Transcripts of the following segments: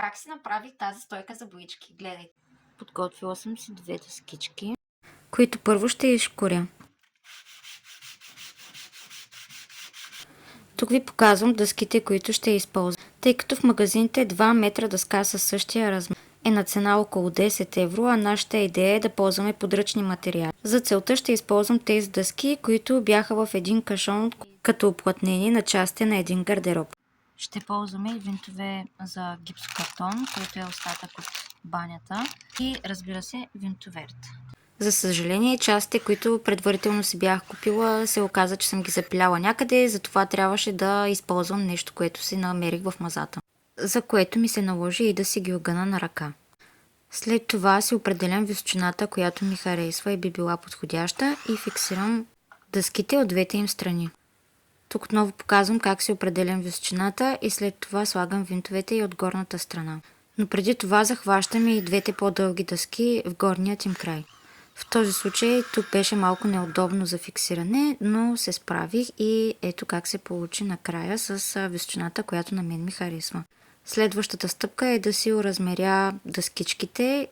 как си направих тази стойка за боички. Гледай. Подготвила съм си две дъскички, които първо ще изшкуря. Тук ви показвам дъските, които ще използвам. Тъй като в магазините 2 метра дъска със същия размер е на цена около 10 евро, а нашата идея е да ползваме подръчни материали. За целта ще използвам тези дъски, които бяха в един кашон, като уплътнени на части на един гардероб. Ще ползваме и винтове за гипсокартон, който е остатък от банята, и разбира се винтоверт. За съжаление, частите, които предварително си бях купила, се оказа, че съм ги запиляла някъде, затова трябваше да използвам нещо, което си намерих в мазата, за което ми се наложи и да си ги огъна на ръка. След това си определям височината, която ми харесва и би била подходяща, и фиксирам дъските от двете им страни. Тук отново показвам как си определям височината и след това слагам винтовете и от горната страна. Но преди това захващам и двете по-дълги дъски в горният им край. В този случай тук беше малко неудобно за фиксиране, но се справих и ето как се получи накрая с височината, която на мен ми харесва. Следващата стъпка е да си оразмеря дъскичките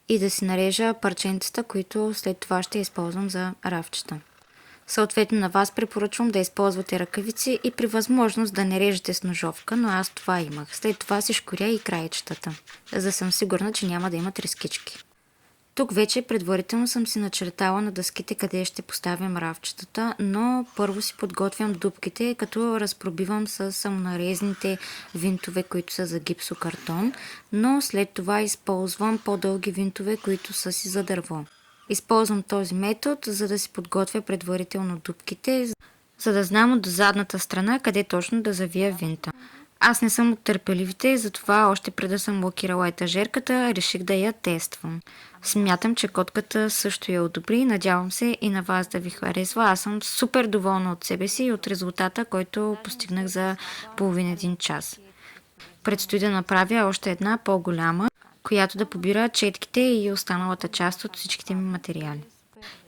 и да си нарежа парченцата, които след това ще използвам за рафчета. Съответно на вас препоръчвам да използвате ръкавици и при възможност да не режете с ножовка, но аз това имах. След това си шкуря и краечетата, за да съм сигурна, че няма да има трескички. Тук вече предварително съм си начертала на дъските къде ще поставям рафчетата, но първо си подготвям дупките, като разпробивам с самонарезните винтове, които са за гипсокартон, но след това използвам по-дълги винтове, които са си за дърво. Използвам този метод, за да си подготвя предварително дупките, за да знам от задната страна къде точно да завия винта. Аз не съм от търпеливите, затова още преди да съм блокирала етажерката, реших да я тествам. Смятам, че котката също я одобри, надявам се и на вас да ви харесва. Аз съм супер доволна от себе си и от резултата, който постигнах за половин-един час. Предстои да направя още една по-голяма, която да побира четките и останалата част от всичките ми материали.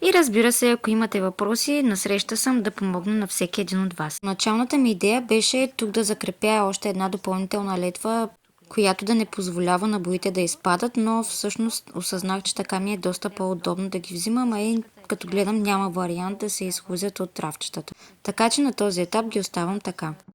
И разбира се, ако имате въпроси, насреща съм да помогна на всеки един от вас. Началната ми идея беше тук да закрепя още една допълнителна летва, която да не позволява на боите да изпадат, но всъщност осъзнах, че така ми е доста по-удобно да ги взимам, а и като гледам няма вариант да се изхлузят от травчетата. Така че на този етап ги оставам така.